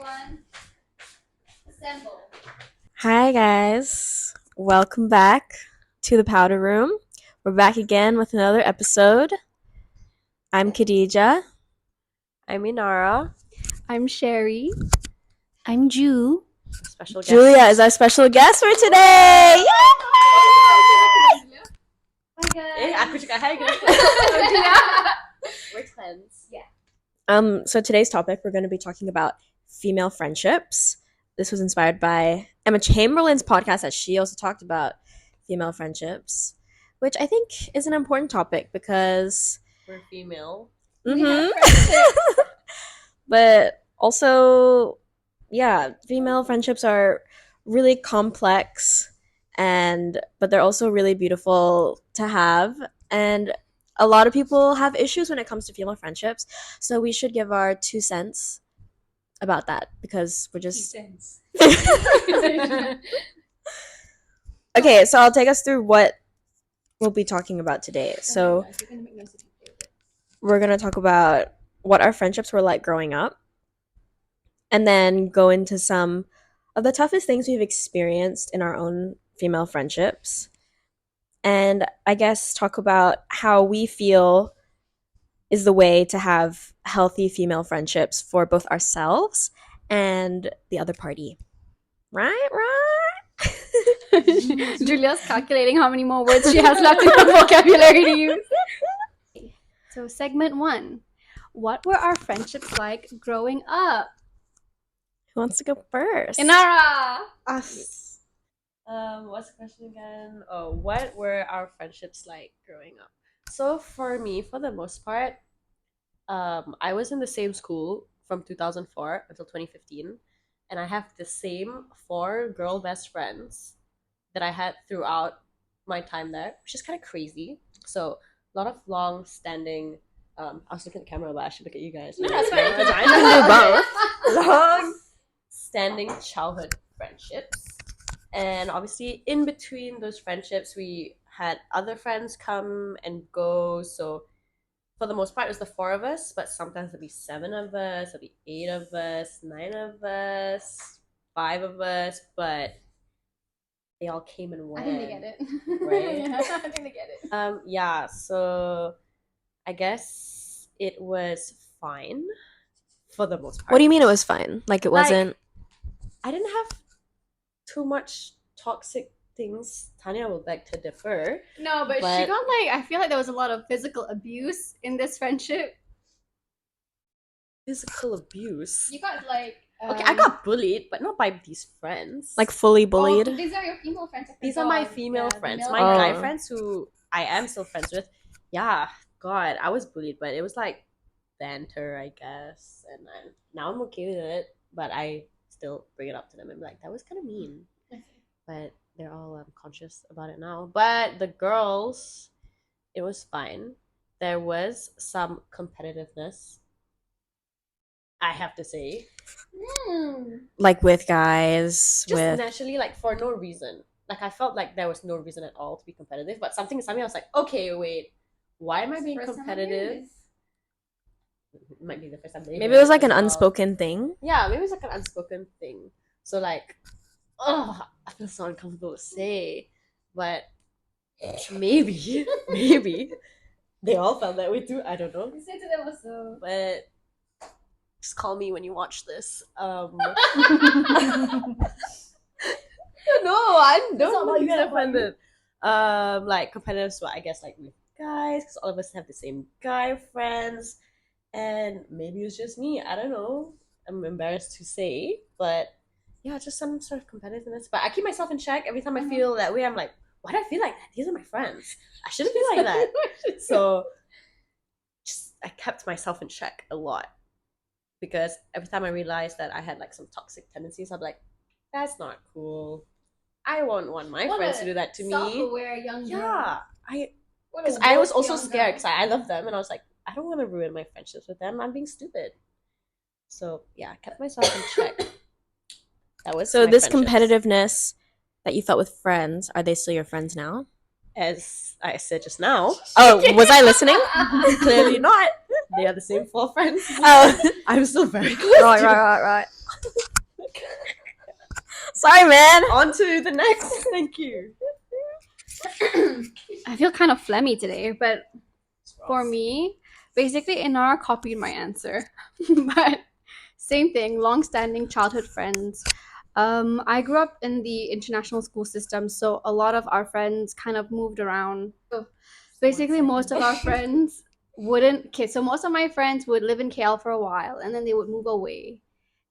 everyone. Assemble. Hi guys, welcome back to the Powder Room. We're back again with another episode. I'm Khadija. I'm Inara. I'm Sherry. I'm Ju. Special guest. Julia is our special guest for today. Yay! Aku juga hai guys. We're twins. So today's topic, we're going to be talking about female friendships. This was inspired by Emma Chamberlain's podcast that she also talked about female friendships, which I think is an important topic because We're female. but also, yeah, female friendships are really complex but they're also really beautiful to have, and a lot of people have issues when it comes to female friendships, so we should give our 2 cents about that because we're just okay, so I'll take us through what we'll be talking about today. So we're going to talk about what our friendships were like growing up, and then go into some of the toughest things we've experienced in our own female friendships, and I guess talk about how we feel is the way to have healthy female friendships for both ourselves and the other party. Right? Julia's calculating how many more words she has left in her vocabulary to use. So, segment 1. What were our friendships like growing up? Who wants to go first? Inara! Us. What's the question again? Oh, what were our friendships like growing up? So for me, for the most part, I was in the same school from 2004 until 2015, and I have the same 4 girl best friends that I had throughout my time there, which is kind of crazy. So a lot of long-standing. I was looking at the camera, but I should look at you guys. No, that's fine. I can do both. Long-standing childhood friendships. And obviously, in between those friendships, we had other friends come and go. So, for the most part, it was the 4 of us, but sometimes there'd be 7 of us, there'd be 8 of us, 9 of us, 5 of us, but they all came and went. I think they get it. Right? Yeah, I think they get it. Yeah, so I guess it was fine for the most part. What do you mean it was fine? Like it wasn't... I didn't have too much toxic things. Tanya will beg to differ. No, but she But- got I feel like there was a lot of physical abuse in this friendship. Physical abuse. You got Okay, I got bullied, but not by these friends. like fully bullied? Oh, these are your female friends. these are my female friends. My Oh. guy friends who I am still friends with. Yeah, God, I was bullied, but it was like banter, I guess. And now I'm okay with it, but I still bring it up to them and be like, that was kind of mean. But they're all conscious about it now. But the girls, it was fine. There was some competitiveness, I have to say. Like with guys, Just with... naturally, like, for no reason. Like, I felt like there was no reason at all to be competitive, but something I was like, okay, wait, why am I being competitive? It might be the first time. Maybe it was like an unspoken thing. Yeah, maybe it's like an unspoken thing. So, like, oh, I feel so uncomfortable to say, but maybe they all felt that way too. I don't know, You say to them also. but just call me when you watch this. No, I not don't what want you to get said, offended. Like competitive, so I guess like with guys, because all of us have the same guy friends, and maybe it was just me. I don't know. I'm embarrassed to say, but yeah, just some sort of competitiveness. But I keep myself in check every time I feel that way. I'm like, why do I feel like that? These are my friends. I shouldn't be like that. So, I kept myself in check a lot, because every time I realized that I had like some toxic tendencies, I'm like, that's not cool. I won't want my friends to do that to me. Self-aware young girl. Yeah, What a because I was woke also young scared girl. because I love them, and I was like, I don't want to ruin my friendships with them. I'm being stupid. So yeah, I kept myself in check. That was So my this friendships. competitiveness that you felt with friends, are they still your friends now? As I said just now, Oh, was I listening? clearly not. They are the same 4 friends. Oh, I'm still very close. right. Sorry, man. On to the next. Thank you. I feel kind of phlegmy today, but for me, basically Inara copied my answer. But same thing, long-standing childhood friends. I grew up in the international school system, so a lot of our friends kind of moved around. So basically, most of our friends wouldn't. Okay, so most of my friends would live in KL for a while, and then they would move away.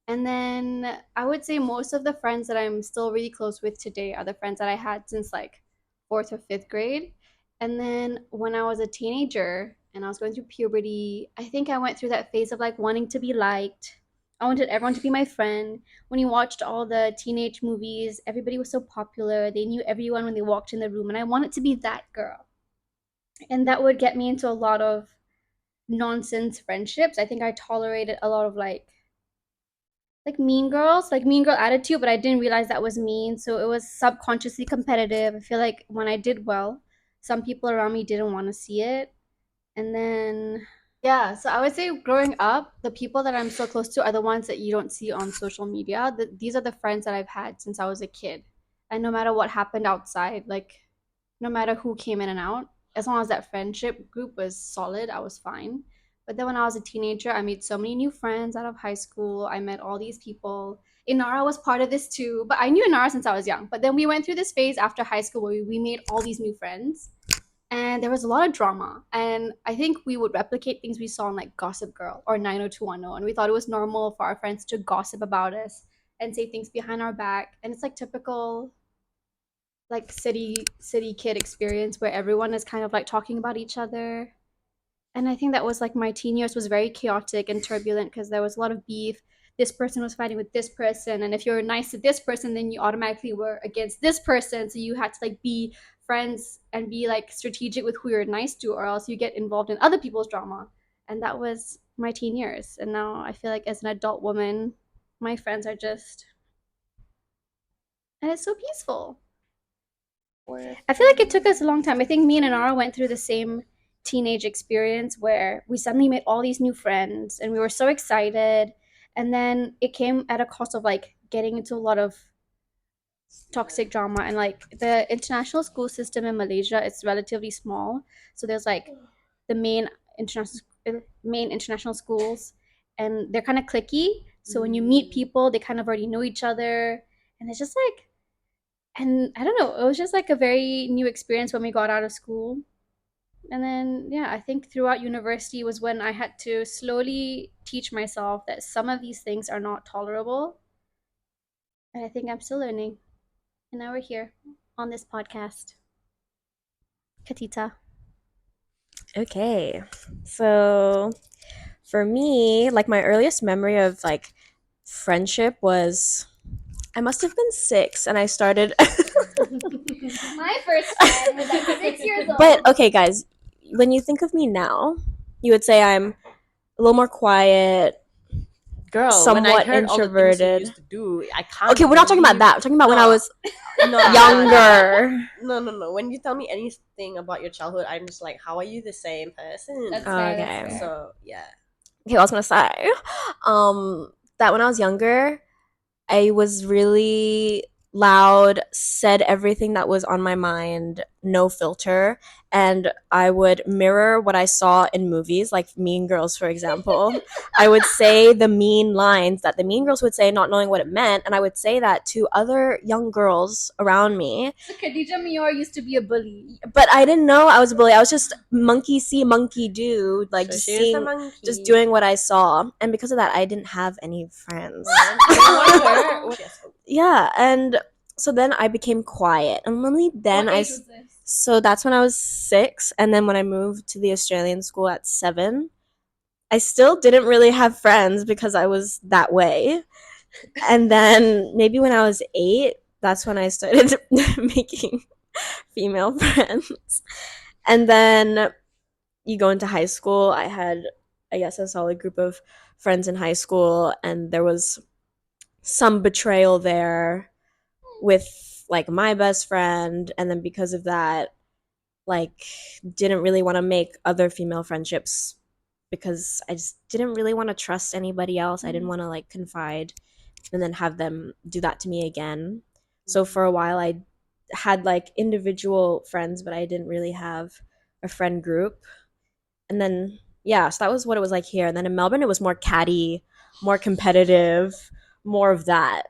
And then I would say most of the friends that I'm still really close with today are the friends that I had since like fourth or fifth grade. And then when I was a teenager and I was going through puberty, I think I went through that phase of like wanting to be liked. I wanted everyone to be my friend. When you watched all the teenage movies, everybody was so popular. They knew everyone when they walked in the room, and I wanted to be that girl. And that would get me into a lot of nonsense friendships. I think I tolerated a lot of like mean girls, like mean girl attitude, but I didn't realize that was mean. So it was subconsciously competitive. I feel like when I did well, some people around me didn't want to see it. And then, yeah, so I would say growing up, the people that I'm so close to are the ones that you don't see on social media. These are the friends that I've had since I was a kid. And no matter what happened outside, like no matter who came in and out, as long as that friendship group was solid, I was fine. But then when I was a teenager, I made so many new friends out of high school. I met all these people. Inara was part of this too, but I knew Inara since I was young. But then we went through this phase after high school where we made all these new friends. And there was a lot of drama. And I think we would replicate things we saw on like Gossip Girl or 90210. And we thought it was normal for our friends to gossip about us and say things behind our back. And it's like typical like city kid experience where everyone is kind of like talking about each other. And I think that was like my teen years was very chaotic and turbulent because there was a lot of beef. This person was fighting with this person, and if you're nice to this person, then you automatically were against this person. So you had to like be friends and be like strategic with who you're nice to, or else you get involved in other people's drama. And that was my teen years. And now I feel like as an adult woman, my friends are just, and it's so peaceful. I feel like it took us a long time. I think me and Anara went through the same teenage experience where we suddenly made all these new friends and we were so excited. And then it came at a cost of like getting into a lot of toxic drama. And like the international school system in Malaysia, it's relatively small. So there's like the main international schools, and they're kind of cliquey. So when you meet people, they kind of already know each other. And it's just like, and I don't know, it was just like a very new experience when we got out of school. And then, yeah, I think throughout university was when I had to slowly teach myself that some of these things are not tolerable. And I think I'm still learning. And now we're here on this podcast. Katita. Okay. So for me, like my earliest memory of like friendship was I must have been 6 and I started My first friend was at 6 years old. But okay, guys, when you think of me now, you would say I'm a little more quiet. Girl, when I Somewhat heard all the things introverted. you used to do, I can't. Okay, we're not talking about that. We're talking about when I No. was No, younger. No. When you tell me anything about your childhood, I'm just like, how are you the same person? That's Oh, fair, okay. that's fair. So yeah. Okay, I was gonna say, that when I was younger, I was really loud, said everything that was on my mind, no filter, and I would mirror what I saw in movies, like Mean Girls, for example. I would say the mean lines that the mean girls would say, not knowing what it meant, and I would say that to other young girls around me, So Khadija Mior used to be a bully. but I didn't know I was a bully. I was just monkey see, monkey do, like So just she was the seeing, monkey. just doing what I saw, and because of that, I didn't have any friends. Yeah, and so then I became quiet, and only then What age was this? so that's when I was 6, and then when I moved to the Australian school at 7, I still didn't really have friends because I was that way. And then maybe when I was 8, that's when I started making female friends. And then you go into high school. I had, I guess, a solid group of friends in high school, and there was some betrayal there with like my best friend, and then because of that, like didn't really want to make other female friendships because I just didn't really want to trust anybody else. I didn't want to like confide and then have them do that to me again. So for a while I had like individual friends, but I didn't really have a friend group. And then yeah, so that was what it was like here. And then in Melbourne it was more catty, more competitive, more of that.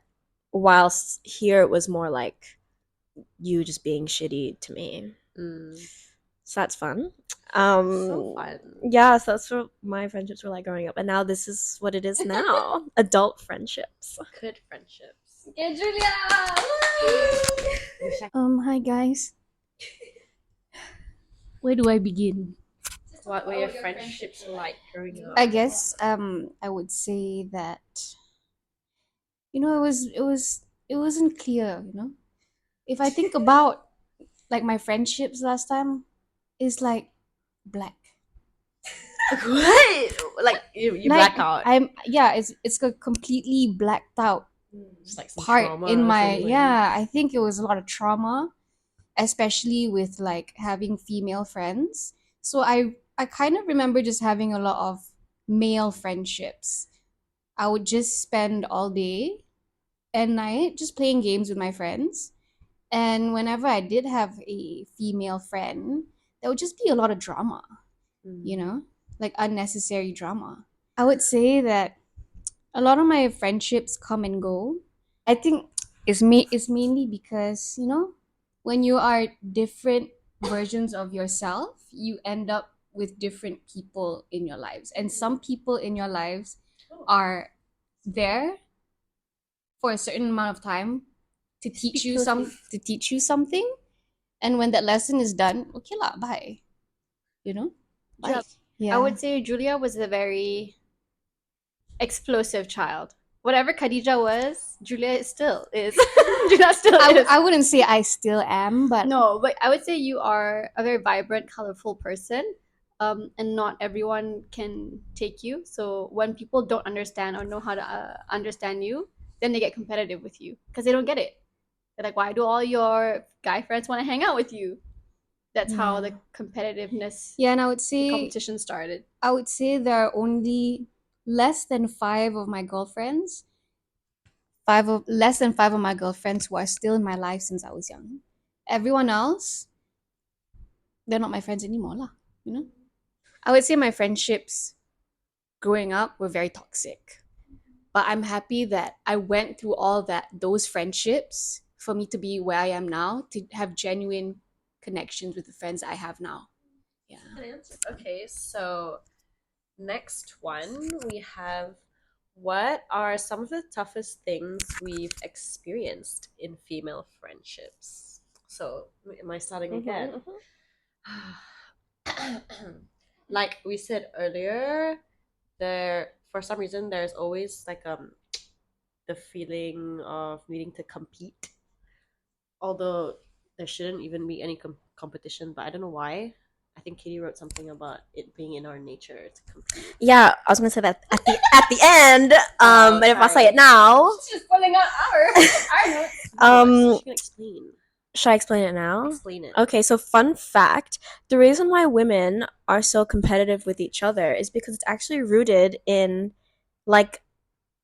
Whilst here it was more like you just being shitty to me. Mm. So that's fun. So fun. Yeah, so that's what my friendships were like growing up. And now this is what it is now. Adult friendships. Good friendships. Okay, Julia! Hi guys. Where do I begin? What were your friendships like growing up? I guess I would say that it wasn't clear, If I think about like my friendships last time, it's like black. What? Like you Like, black out. it's a completely blacked out Just like some part trauma in or my something. I think it was a lot of trauma, especially with like having female friends. So I kind of remember just having a lot of male friendships. I would just spend all day and night just playing games with my friends. And whenever I did have a female friend, there would just be a lot of drama, like unnecessary drama. I would say that a lot of my friendships come and go. I think it's mainly because, when you are different versions of yourself, you end up with different people in your lives. And some people in your lives are there for a certain amount of time to teach you something, and when that lesson is done, okay lah, bye. Bye. I would say Julia was a very explosive child. Whatever Khadija was, Julia still is. Julia still is. I wouldn't say I still am, but No, but I would say you are a very vibrant, colorful person. And not everyone can take you. So when people don't understand or know how to understand you, then they get competitive with you because they don't get it. They're like, why do all your guy friends want to hang out with you? That's how the competitiveness, and I would the say competition started. there are only less than 5 of my girlfriends. Less than 5 of my girlfriends who are still in my life since I was young. Everyone else, they're not my friends anymore, lah. I would say my friendships growing up were very toxic, but I'm happy that I went through all those friendships for me to be where I am now, to have genuine connections with the friends I have now. Yeah. Okay, so next one we have, what are some of the toughest things we've experienced in female friendships? So am I starting again? Like we said earlier, for some reason there's always like the feeling of needing to compete, although there shouldn't even be any competition, but I don't know why. I think Katie wrote something about it being in our nature to compete. Yeah, I was gonna say that at the end. But if I say it now, She's just pulling out our notes. You can explain. should I explain it now? Explain it. Okay, so fun fact, the reason why women are so competitive with each other is because it's actually rooted in like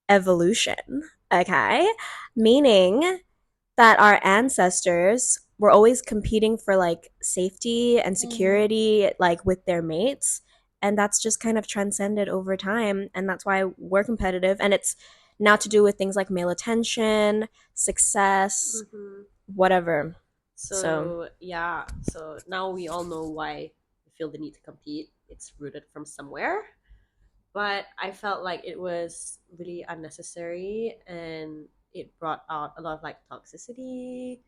evolution, okay? Meaning that our ancestors were always competing for like safety and security like with their mates, and that's just kind of transcended over time, and that's why we're competitive, and it's now to do with things like male attention, success, whatever. So yeah, so now we all know why we feel the need to compete. It's rooted from somewhere. But I felt like it was really unnecessary, and it brought out a lot of like toxicity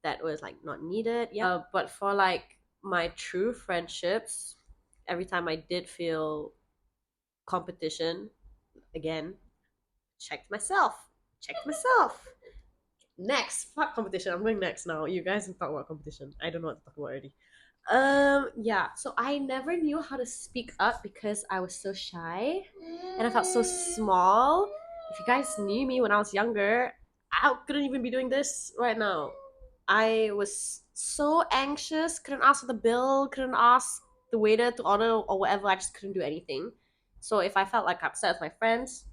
that was like not needed. Yeah. But for like my true friendships, every time I did feel competition, again, checked myself. Next, fuck competition. I'm going next now. You guys can talk about competition. I don't know what to talk about already. Yeah, so I never knew how to speak up because I was so shy and I felt so small. If you guys knew me when I was younger, I couldn't even be doing this right now. I was so anxious, couldn't ask for the bill, couldn't ask the waiter to order or whatever. I just couldn't do anything. So if I felt like upset with my friends,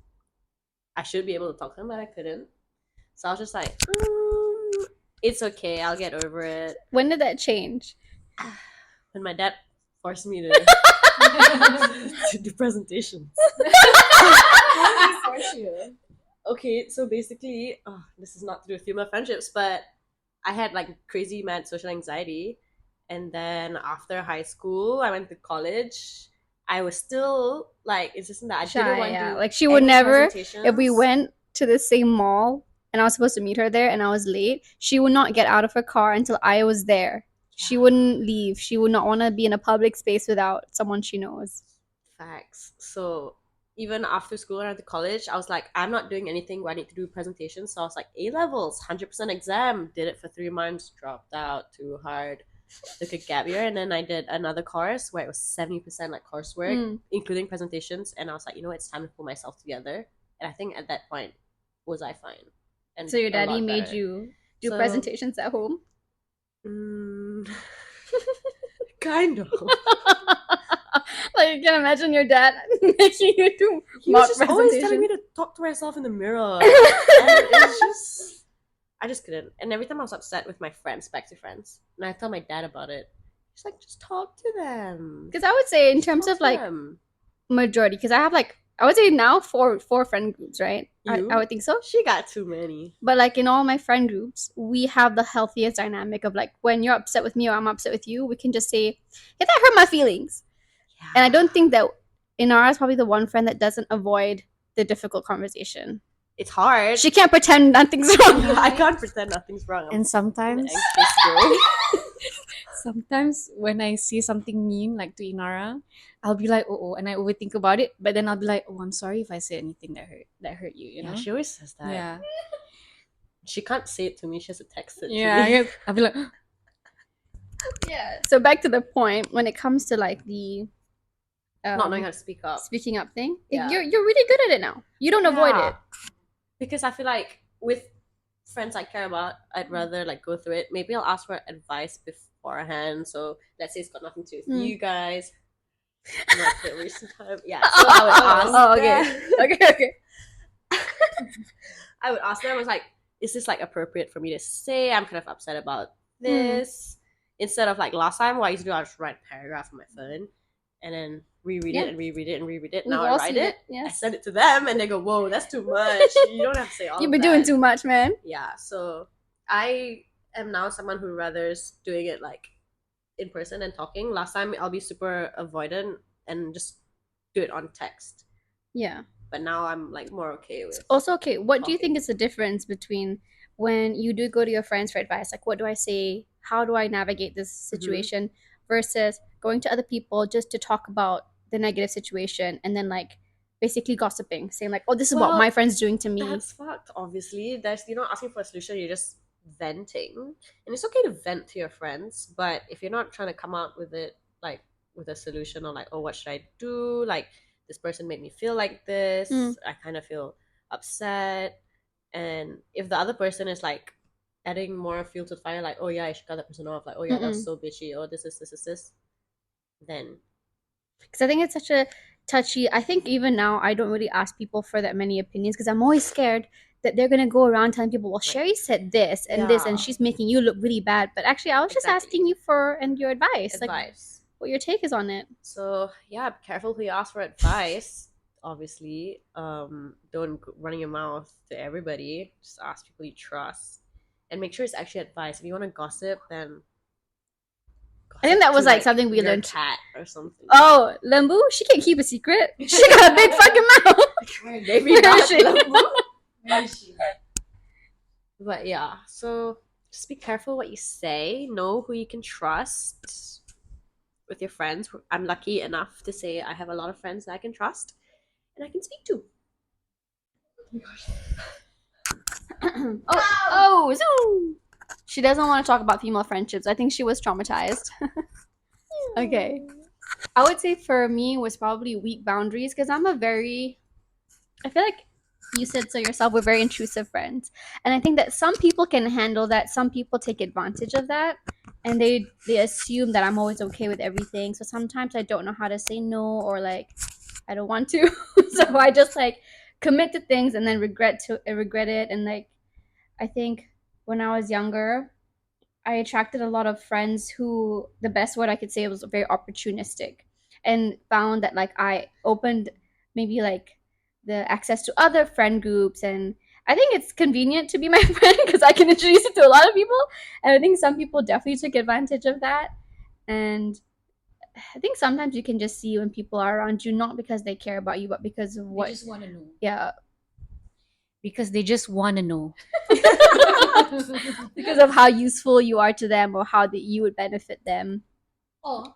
I should be able to talk to them, but I couldn't. So I was just like, it's okay, I'll get over it. When did that change? When my dad forced me to, to do presentations. Okay, so basically, this is not to do with female friendships, but I had like crazy mad social anxiety. And then after high school, I went to college. I was still like insistent that I didn't Shy, want to yeah. do Like she would any never, if we presentations. went to the same mall and I was supposed to meet her there and I was late, she would not get out of her car until I was there. She wouldn't leave. She would not want to be in a public space without someone she knows. Facts. So even after school and after college, I was like, I'm not doing anything where I need to do presentations. So I was like, A levels, 100% exam. Did it for 3 months, dropped out too hard. Took a gap year, and then I did another course where it was 70% like coursework, Mm. including presentations. And I was like, you know, it's time to pull myself together. And I think at that point, was I fine? And So your a daddy lot made better. you do So- presentations at home? Mm, kind of. Like, you can imagine your dad making you do He mock was just always telling me to talk to myself in the mirror. And it was just, I just couldn't. And every time I was upset with my friends, back to friends, and I tell my dad about it, he's like, just talk to them. Because I would say in Just terms talk of to like them. majority, because I have like, I would say now four friend groups, right? You? I would think so. She got too many. But like in all my friend groups, we have the healthiest dynamic of like when you're upset with me or I'm upset with you, we can just say, hey, that hurt my feelings. And I don't think that Inara is probably the one friend that doesn't avoid the difficult conversation. It's hard. She can't pretend nothing's wrong. I can't pretend nothing's wrong. I'm And an sometimes, anxious girl. sometimes when I say something mean like to Inara, I'll be like, oh, and I overthink about it. But then I'll be like, oh, I'm sorry if I said anything that hurt you. You know? Yeah, she always says that. Yeah. She can't say it to me. She has to text it to Yeah. me. I'll be like, Yeah. So back to the point, when it comes to like the Not knowing how to speak up. speaking up thing, Yeah. you're really good at it now. You don't avoid Yeah. it. Because I feel like with friends I care about, I'd rather like go through it. Maybe I'll ask for advice beforehand. So let's say it's got nothing to do with Mm. you guys. Not the recent time. Yeah. So I would ask. Oh, okay. them. Okay. I would ask them. I was like, is this like appropriate for me to say? I'm kind of upset about this. Instead of like last time, what I used to do, I just write a paragraph on my phone and then reread Yeah. it and reread it and reread it. We've Now I all write seen it. I Yes. send it to them and they go, whoa, that's too much. You don't have to say all You've of been doing that. too much, man. Yeah, so I am now someone who rathers doing it like in person and talking. Last time I'll be super avoidant and just do it on text. Yeah. But now I'm like more okay with Also, okay, what do you talking. think is the difference between when you do go to your friends for advice, like what do I say, how do I navigate this situation, versus going to other people just to talk about the negative situation and then like basically gossiping, saying like, oh, this is what Well, my friend's doing to me. That's fucked, obviously. You're not asking for a solution, you're just venting. And it's okay to vent to your friends, but if you're not trying to come out with it like with a solution or like, oh, what should I do? Like this person made me feel like this. Mm. I kind of feel upset. And if the other person is like adding more fuel to the fire, like, oh yeah, I should cut that person off, like, oh yeah, that's so bitchy, oh this, then Because I think it's such a touchy. I think even now I don't really ask people for that many opinions because I'm always scared that they're gonna go around telling people, well, Sherry said this and this, and Yeah. she's making you look really bad. But actually, I was just Exactly. asking you for and your advice, like advice. what your take is on it. So yeah, be careful who you ask for advice. Obviously, don't run your mouth to everybody. Just ask people you trust, and make sure it's actually advice. If you want to gossip, then I think gossip that was to, like something we your learned. cat or something. Oh, Lembu, she can't keep a secret. She got a big fucking mouth. Maybe Where not. is she? Lembu. But yeah, so just be careful what you say. Know who you can trust with your friends. I'm lucky enough to say I have a lot of friends that I can trust and I can speak to. oh, zoom. She doesn't want to talk about female friendships. I think she was traumatized. Okay. I would say for me was probably weak boundaries because I feel like you said so yourself, we're very intrusive friends. And I think that some people can handle that. Some people take advantage of that and they assume that I'm always okay with everything. So sometimes I don't know how to say no or like I don't want to. So I just like commit to things and then regret it. And like, I think when I was younger, I attracted a lot of friends who, the best word I could say, was very opportunistic, and found that like I opened maybe like the access to other friend groups, and I think it's convenient to be my friend because I can introduce you to a lot of people, and I think some people definitely took advantage of that. And I think sometimes you can just see when people are around you not because they care about you, but because of They what. just want to know. Yeah, Because they just want to know. because of how useful you are to them or how that you would benefit them. Or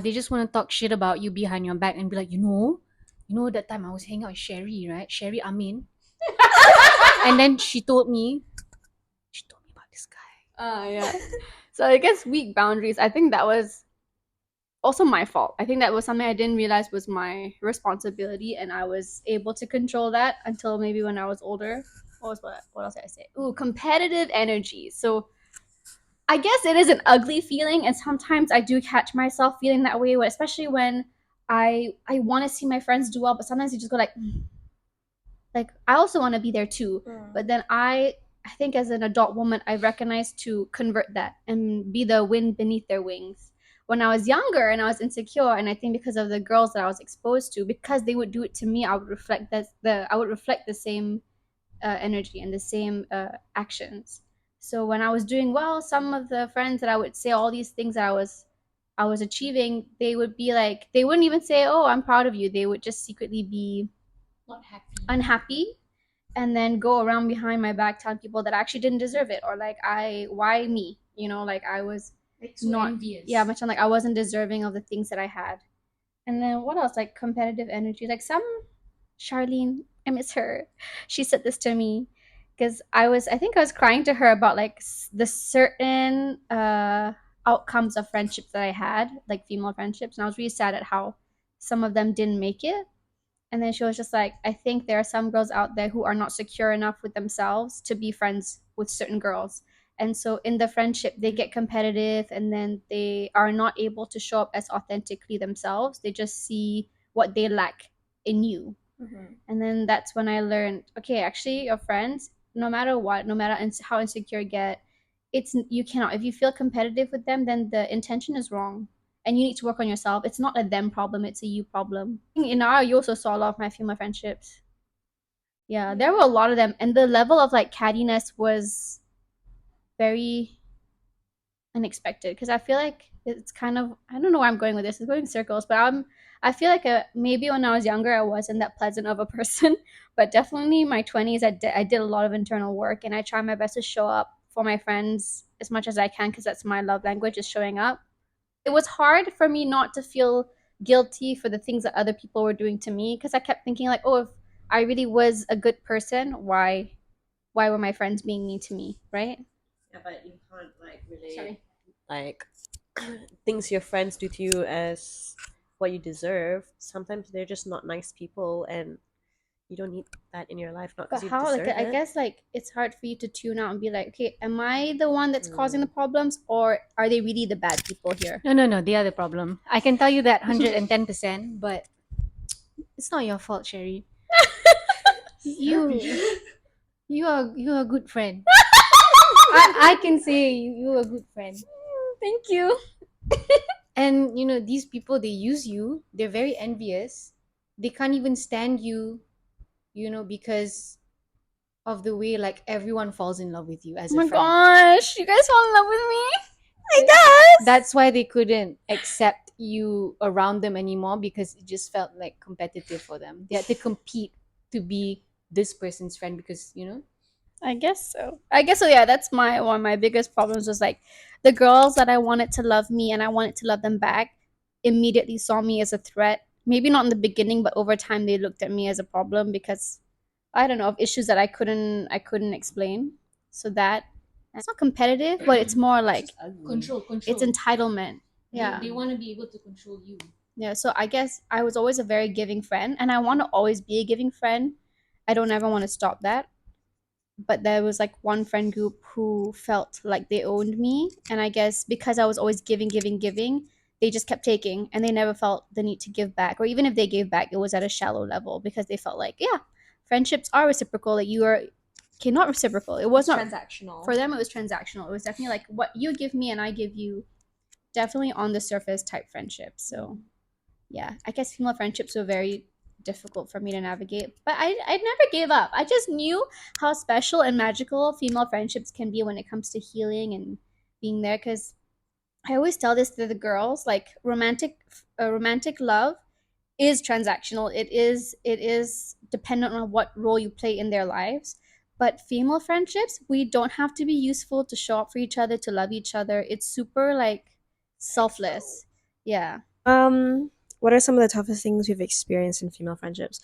they just want to talk shit about you behind your back and be like, that time I was hanging out with Sherry, right? Sherry Amin. And then she told me about this guy. Yeah. So I guess weak boundaries. I think that was also my fault. I think that was something I didn't realize was my responsibility, and I was able to control that until maybe when I was older. What else did I say? Ooh, competitive energy. So I guess it is an ugly feeling, and sometimes I do catch myself feeling that way, especially when I want to see my friends do well, but sometimes you just go like I also want to be there too. But then I think as an adult woman, I recognize to convert that and be the wind beneath their wings. When I was younger and I was insecure, and I think because of the girls that I was exposed to, because they would do it to me, I would reflect the same energy and the same actions. So when I was doing well, some of the friends that I would say all these things that I was achieving, they would be like, they wouldn't even say, "Oh, I'm proud of you." They would just secretly be Not happy. unhappy, and then go around behind my back telling people that I actually didn't deserve it, or like why me, like I was Like so not envious. yeah, much like I wasn't deserving of the things that I had. And then what else? Like competitive energy, like some Charlene, I miss her. She said this to me because I think I was crying to her about like the certain outcomes of friendships that I had, like female friendships, and I was really sad at how some of them didn't make it. And then she was just like, I think there are some girls out there who are not secure enough with themselves to be friends with certain girls. And so in the friendship, they get competitive, and then they are not able to show up as authentically themselves. They just see what they lack in you. And then that's when I learned, okay, actually, your friends, no matter what, no matter how insecure you get, you cannot. If you feel competitive with them, then the intention is wrong, and you need to work on yourself. It's not a them problem; it's a you problem. In our, you also saw a lot of my female friendships. Yeah, there were a lot of them, and the level of like cattiness was very unexpected because I feel like it's kind of, I don't know where I'm going with this. It's going in circles, but I feel like maybe when I was younger I wasn't that pleasant of a person, but definitely in my 20s I did a lot of internal work, and I try my best to show up for my friends as much as I can because that's my love language, is showing up. It was hard for me not to feel guilty for the things that other people were doing to me because I kept thinking like, oh, if I really was a good person, why were my friends being mean to me, right? Yeah, but you can't like relate Sorry. like things your friends do to you as what you deserve. Sometimes they're just not nice people, and you don't need that in your life. Not But because you how, deserve like, I it. guess, like, it's hard for you to tune out and be like, okay, am I the one that's causing the Mm. problems, or are they really the bad people here? No, they are the problem. I can tell you that 110%, but it's not your fault, Sherry. You you're a good friend. I can say you're a good friend. Thank you. And these people, they use you. They're very envious. They can't even stand you, because of the way like everyone falls in love with you as Oh a my friend. gosh, you guys fall in love with me? That's why they couldn't accept you around them anymore, because it just felt like competitive for them. They had to compete to be this person's friend because I guess so. Yeah, that's one of my biggest problems was like the girls that I wanted to love me and I wanted to love them back immediately saw me as a threat. Maybe not in the beginning, but over time they looked at me as a problem because I don't know, of issues that I couldn't explain. So that, it's not competitive, but it's more like control. it's entitlement. Yeah. They want to be able to control you. Yeah, so I guess I was always a very giving friend, and I want to always be a giving friend. I don't ever want to stop that. But there was like one friend group who felt like they owned me, and I guess because I was always giving, giving, giving, they just kept taking and they never felt the need to give back. Or even if they gave back, it was at a shallow level because they felt like, yeah, friendships are reciprocal. Like you are, okay, not reciprocal. It was not transactional. for them. It was transactional. It was definitely like what you give me and I give you. Definitely on the surface type friendships. So yeah, I guess female friendships were very difficult for me to navigate, but I never gave up. I just knew how special and magical female friendships can be when it comes to healing and being there. Because I always tell this to the girls, like romantic love is transactional. It is dependent on what role you play in their lives. But female friendships, we don't have to be useful to show up for each other, to love each other. It's super like selfless. Yeah. What are some of the toughest things we've experienced in female friendships?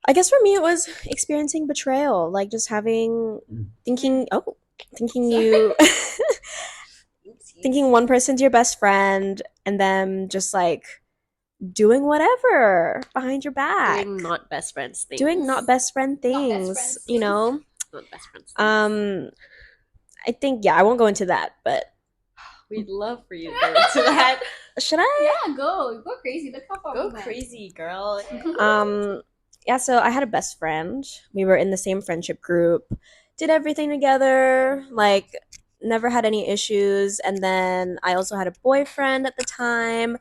I guess for me it was experiencing betrayal, like just thinking you thinking one person's your best friend and then just like doing whatever behind your back. Doing not best friends things. Doing not best friend things, friends you know? Not best friends things. I think, yeah, I won't go into that, but We'd love for you to go into that. should I? Yeah, go crazy. Look how far Go we went. crazy, girl. Yeah, so I had a best friend. We were in the same friendship group, did everything together, like never had any issues. And then I also had a boyfriend at the time,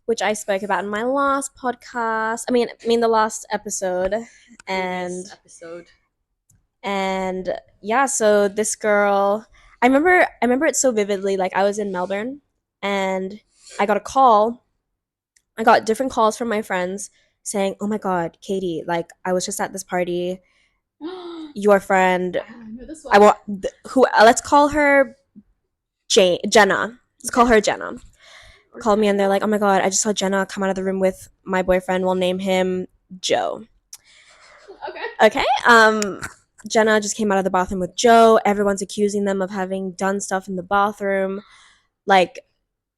which I spoke about in my last podcast. I mean the last episode. Previous episode. And yeah, so this girl, I remember it so vividly. Like I was in Melbourne and I got a call. I got different calls from my friends saying, "Oh my god, Katie, like I was just at this party. Your friend, I want who let's call her Jenna. Let's call her Jenna." Called me and they're like, "Oh my god, I just saw Jenna come out of the room with my boyfriend. We'll name him Joe." Okay. Jenna just came out of the bathroom with Joe. Everyone's accusing them of having done stuff in the bathroom. Like,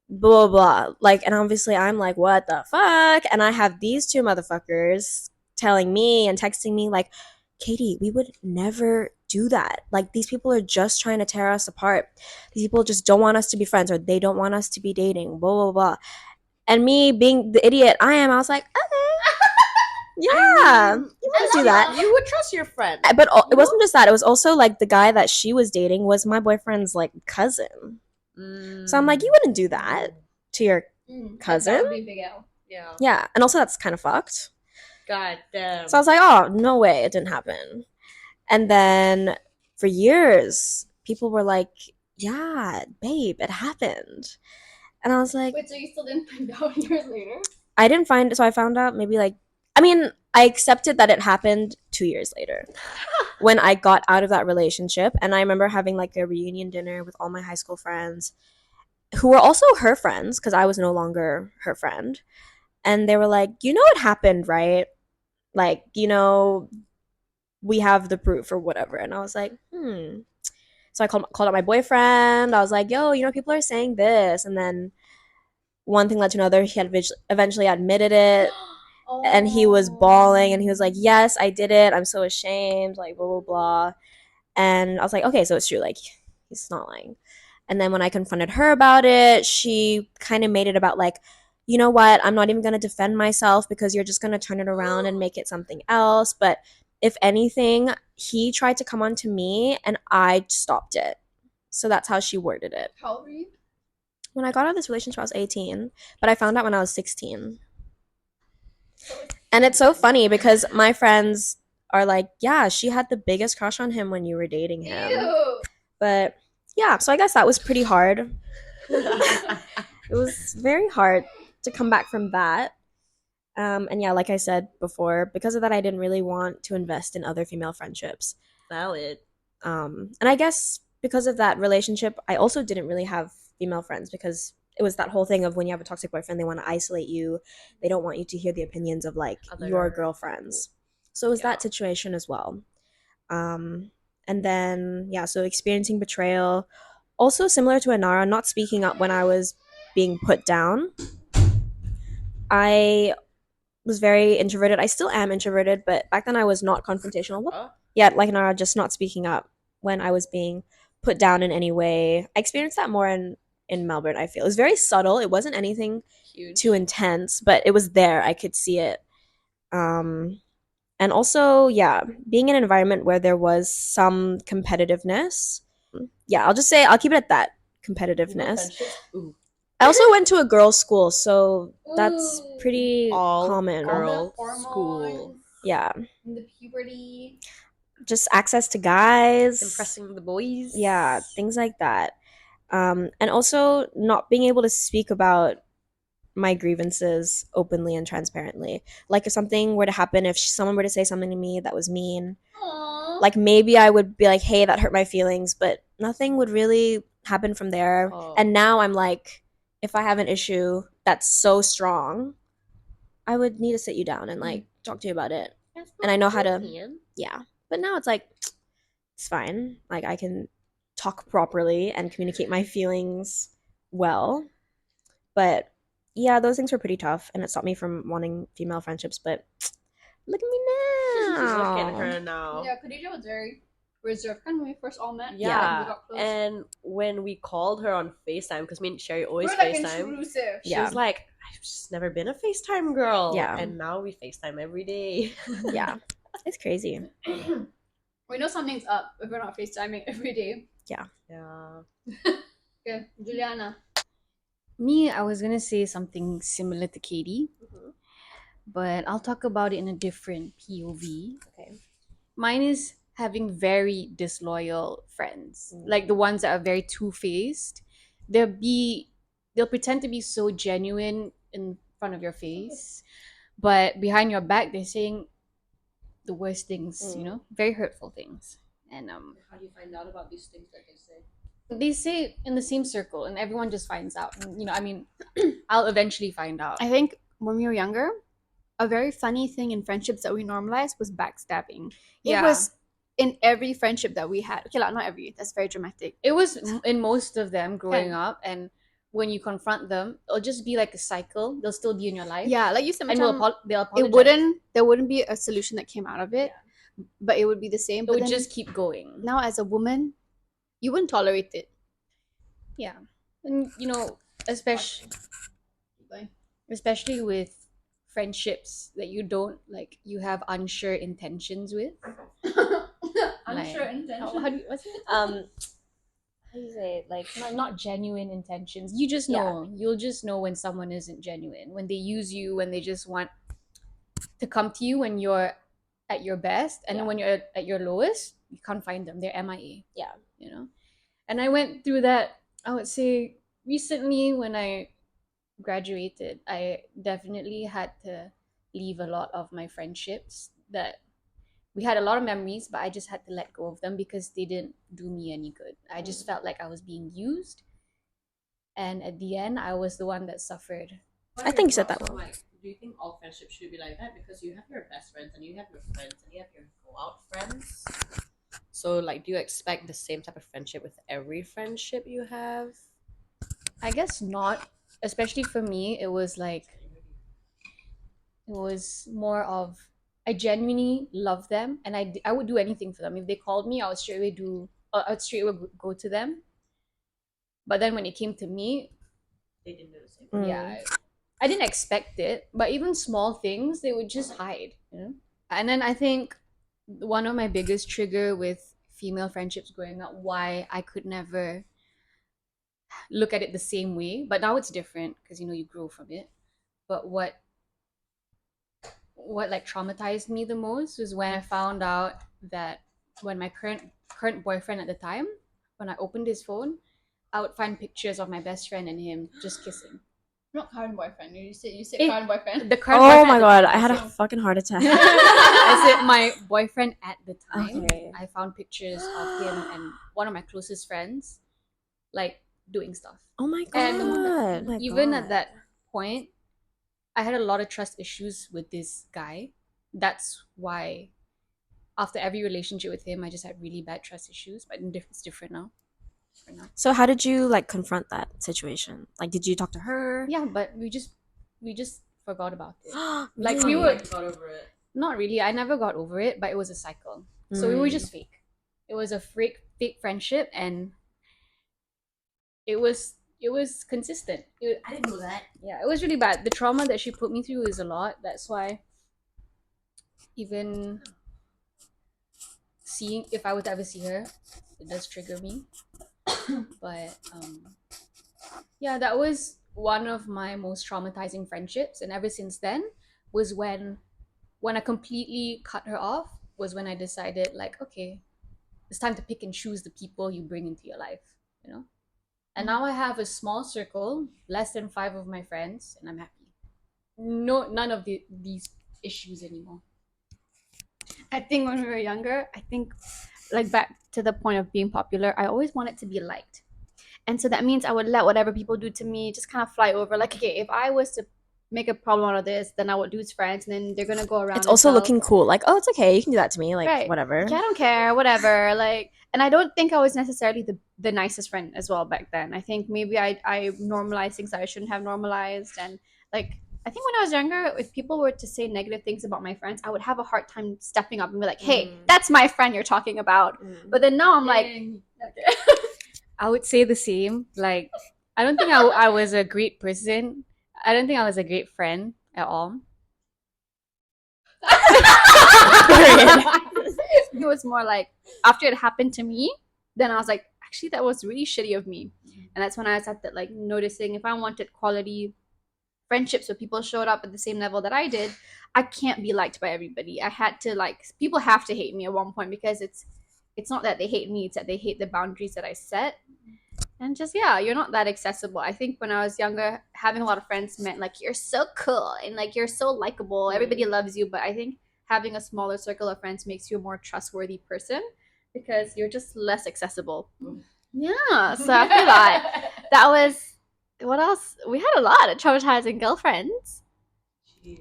blah, blah, blah. Like, and obviously I'm like, what the fuck? And I have these two motherfuckers telling me and texting me, like, Katie, we would never do that. Like, these people are just trying to tear us apart. These people just don't want us to be friends or they don't want us to be dating, blah, blah, blah. And me being the idiot I am, I was like, okay. Yeah, you wouldn't do that. You would trust your friend. But it wasn't just that. It was also like the guy that she was dating was my boyfriend's like cousin. So I'm like, you wouldn't do that to your cousin. That would be a big L. Yeah. Yeah, and also that's kind of fucked. God damn. So I was like, oh, no way, it didn't happen. And then for years, people were like, yeah, babe, it happened. And I was like, Wait, so you still didn't find out years later? I didn't find it. So I found out maybe like, I mean, I accepted that it happened 2 years later when I got out of that relationship. And I remember having like a reunion dinner with all my high school friends who were also her friends because I was no longer her friend. And they were like, you know what happened, right? Like, you know, we have the proof or whatever. And I was like, So I called out my boyfriend. I was like, yo, you know, people are saying this. And then one thing led to another. He had eventually admitted it. And he was bawling and he was like, yes, I did it. I'm so ashamed, like, blah, blah, blah. And I was like, okay, so it's true. Like, he's not lying. And then when I confronted her about it, she kind of made it about like, you know what? I'm not even going to defend myself because you're just going to turn it around and make it something else. But if anything, he tried to come on to me and I stopped it. So that's how she worded it. How old were you? When I got out of this relationship, I was 18. But I found out when I was 16. And it's so funny because my friends are like, yeah, she had the biggest crush on him when you were dating him. Ew. But yeah, so I guess that was pretty hard. It was very hard to come back from that. And yeah, like I said before, because of that, I didn't really want to invest in other female friendships. Valid. And I guess because of that relationship, I also didn't really have female friends because it was that whole thing of when you have a toxic boyfriend, they want to isolate you. They don't want you to hear the opinions of like your girlfriends. So it was that situation as well. And then, yeah, so experiencing betrayal. Also similar to Anara, not speaking up when I was being put down. I was very introverted. I still am introverted, but back then I was not confrontational. Yeah, like Anara, just not speaking up when I was being put down in any way. I experienced that more in in Melbourne. I feel it was very subtle. It wasn't anything Huge. too intense, but it was there. I could see it. And also, yeah, being in an environment where there was some competitiveness. Yeah, I'll keep it at that, competitiveness. Friendships? Ooh. I also went to a girls' school, so that's Ooh. pretty All common. girl All the school. hormones Yeah, and the puberty. just access to guys, Impressing the boys. yeah, things like that. And also not being able to speak about my grievances openly and transparently. Like if something were to happen, if someone were to say something to me that was mean, Aww. like maybe I would be like, hey, that hurt my feelings, but nothing would really happen from there. Oh. And now I'm like, if I have an issue that's so strong, I would need to sit you down and like talk to you about it. And I know how to, yeah. But now it's like, it's fine. Like I can talk properly and communicate my feelings well. But yeah, those things were pretty tough, and it stopped me from wanting female friendships. But look at me now. Look at her now. Yeah, Khadija was very reserved when we first all met. Yeah, We got close. and when we called her on FaceTime, because me and Sherry always We're like FaceTime, intrusive. she Yeah. was like, I've just never been a FaceTime girl. Yeah. And now we FaceTime every day. Yeah, it's crazy. We know something's up if we're not FaceTiming every day. Yeah. Okay, Juliana. Me, I was gonna say something similar to Katie, but I'll talk about it in a different POV. Okay. Mine is having very disloyal friends, like the ones that are very two-faced. They'll pretend to be so genuine in front of your face, but behind your back they're saying the worst things, very hurtful things. And How do you find out about these things that they say? they say it in the same circle, and everyone just finds out. And, I mean, I'll eventually find out. I think when we were younger, a very funny thing in friendships that we normalized was backstabbing. Yeah. It was in every friendship that we had. Okay, like, not every. That's very dramatic. It was in most of them growing up, and when you confront them, it'll just be like a cycle. They'll still be in your life. Yeah, like you said, And macam, they'll apologize. there wouldn't be a solution that came out of it, but it would be the same. It But would then just keep going. now as a woman, you wouldn't tolerate it. Yeah. And especially with friendships that you don't like, you have unsure intentions with. Unsure Like, intention. how do you, what's it? How do you say it? Like, Not genuine intentions. You just know. You'll just know when someone isn't genuine. When they use you, when they just want to come to you when you're at your best, and then when you're at your lowest, you can't find them. They're MIA. Yeah. And I went through that, I would say, recently when I graduated. I definitely had to leave a lot of my friendships that we had a lot of memories, but I just had to let go of them because they didn't do me any good. I just felt like I was being used. And at the end, I was the one that suffered. I think you said that well. Like, do you think all friendships should be like that? Because you have your best friends and you have your friends and you have your go out friends. So, like, do you expect the same type of friendship with every friendship you have? I guess not. Especially for me, it was more of, I genuinely love them, and I would do anything for them. If they called me, I would straight away go to them. But then when it came to me, They didn't do the same. yeah, I didn't expect it. But even small things, they would just hide, And then I think one of my biggest trigger with female friendships growing up, why I could never look at it the same way, but now it's different because you grow from it. But what like traumatized me the most was when I found out that when my current boyfriend at the time, when I opened his phone, I would find pictures of my best friend and him just kissing. Not current boyfriend. You said Eh, current boyfriend. The current Oh boyfriend my at the god, time, I had a so- fucking heart attack. I said my boyfriend at the time. Okay. I found pictures of him and one of my closest friends, like doing stuff. Oh my And god. Oh my Even God. at that point, I had a lot of trust issues with this guy. That's why after every relationship with him, I just had really bad trust issues. But it's different now. So how did you like confront that situation? Like, did you talk to her? Yeah, but we just forgot about it. Like we were- got over it. Not really. I never got over it, but it was a cycle. So we were Mm. just fake. It was a fake friendship, and it was it was consistent. I didn't know that. Yeah, it was really bad. The trauma that she put me through is a lot. That's why even seeing, if I were to ever see her, it does trigger me. But yeah, that was one of my most traumatizing friendships, and ever since then was when I completely cut her off, was when I decided, like, okay, it's time to pick and choose the people you bring into your life, you know. And now I have a small circle, less than 5 of my friends, and I'm happy. None of these issues anymore. I think when we were younger, I think like back to the point of being popular, I always wanted to be liked. And so that means I would let whatever people do to me just kind of fly over. Like, okay, if I was to make a problem out of this, then I would lose friends, and then they're gonna go around. It's and also tell- looking cool. Like, oh, it's okay. You can do that to me. Like, Right. whatever. Yeah, I don't care, whatever. Like, and I don't think I was necessarily the nicest friend as well back then. I think maybe I normalized things that I shouldn't have normalized, and like I think when I was younger, if people were to say negative things about my friends, I would have a hard time stepping up and be like, "Hey, that's my friend you're talking about." But then now I'm like, okay. I would say the same. Like, I don't think I was a great person. I don't think I was a great friend at all. It was more like after it happened to me, then I was like, actually, that was really shitty of me. And that's when I started like noticing if I wanted quality friendships where people showed up at the same level that I did, I can't be liked by everybody. I had to like people have to hate me at one point because it's not that they hate me, it's that they hate the boundaries that I set. And just yeah, you're not that accessible. I think when I was younger, having a lot of friends meant like you're so cool and like you're so likable. Everybody loves you, but I think having a smaller circle of friends makes you a more trustworthy person because you're just less accessible. Yeah, so after that was what else? We had a lot of traumatizing girlfriends. Jeez.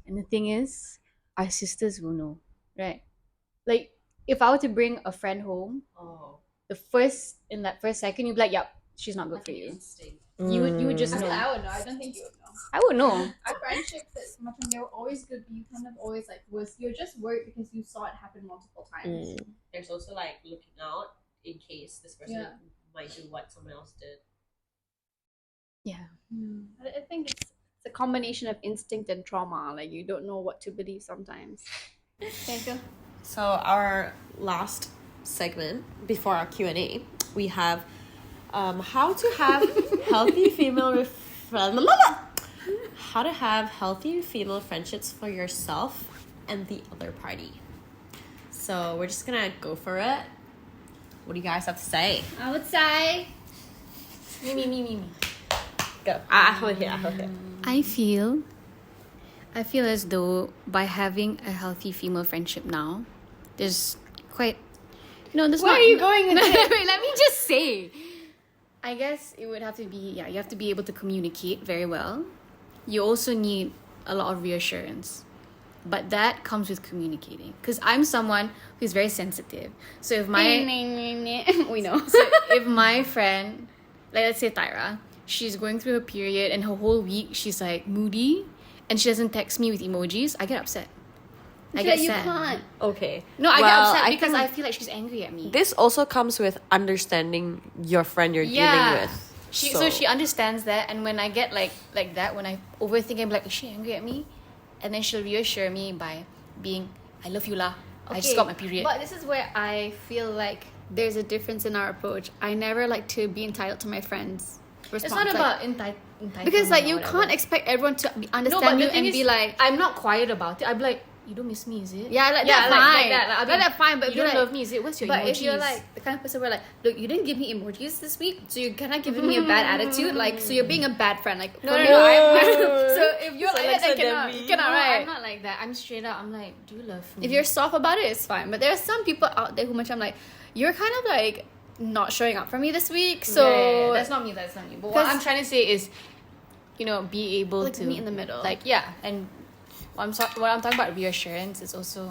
And the thing is, our sisters will know, right? Like, if I were to bring a friend home, Oh. in that first second, you'd be like, "Yep, she's not good for you." Instinct. You would just know. I would know. I don't think you would know. I would know. Our friendships that much when they were always good, but you kind of always like was you're just worried because you saw it happen multiple times. There's also like looking out in case this person Yeah. might do what someone else did. Yeah. I think it's a combination of instinct and trauma. Like you don't know what to believe sometimes. Thank you. So our last segment before our Q&A, we have how to have healthy female how to have healthy female friendships for yourself and the other party. So we're just gonna go for it. What do you guys have to say? I would say Me. Go. I hold here. I feel as though by having a healthy female friendship now, there's quite there's Where not, are you going with Wait, this? let me just say. I guess it would have to be you have to be able to communicate very well. You also need a lot of reassurance. But that comes with communicating. Because I'm someone who's very sensitive. So if my we know. so if my friend, like let's say Tyra, she's going through a period and her whole week she's like moody and she doesn't text me with emojis, I get upset. I get you sad. can't. Okay. No, I get Well, upset I because think I feel like she's angry at me. this also comes with understanding your friend you're dealing with. So she understands that, and when I get like that, when I overthink, I'm like, is she angry at me? And then she'll reassure me by being, I love you lah. I just got my period. But this is where I feel like there's a difference in our approach. I never like to be entitled to my friends' response. It's not like- about entitlement. because like or you whatever. can't expect everyone to No, understand but you the thing and is, be like, I'm not quiet about it. I'm like, you don't miss me, is it? yeah, like Yeah, that like fine. that. I'll be Like that fine, but you if don't you're love like, me, is it? What's your but emojis? if you're like the kind of person where like, look, you didn't give me emojis this week, so you're kind of giving me a bad attitude. Like, so you're being a bad friend. Like, No. so if you're like that, then you cannot, No, right? I'm not like that. I'm straight up. I'm like, do you love me? If you're soft about it, it's fine. But there are some people out there who much I'm like, you're kind of like not showing up for me this week. So Yeah, that's not me. That's not me. But what 'Cause- I'm trying to say is, be able like to meet in the middle. Like yeah, and what I'm talking about reassurance is also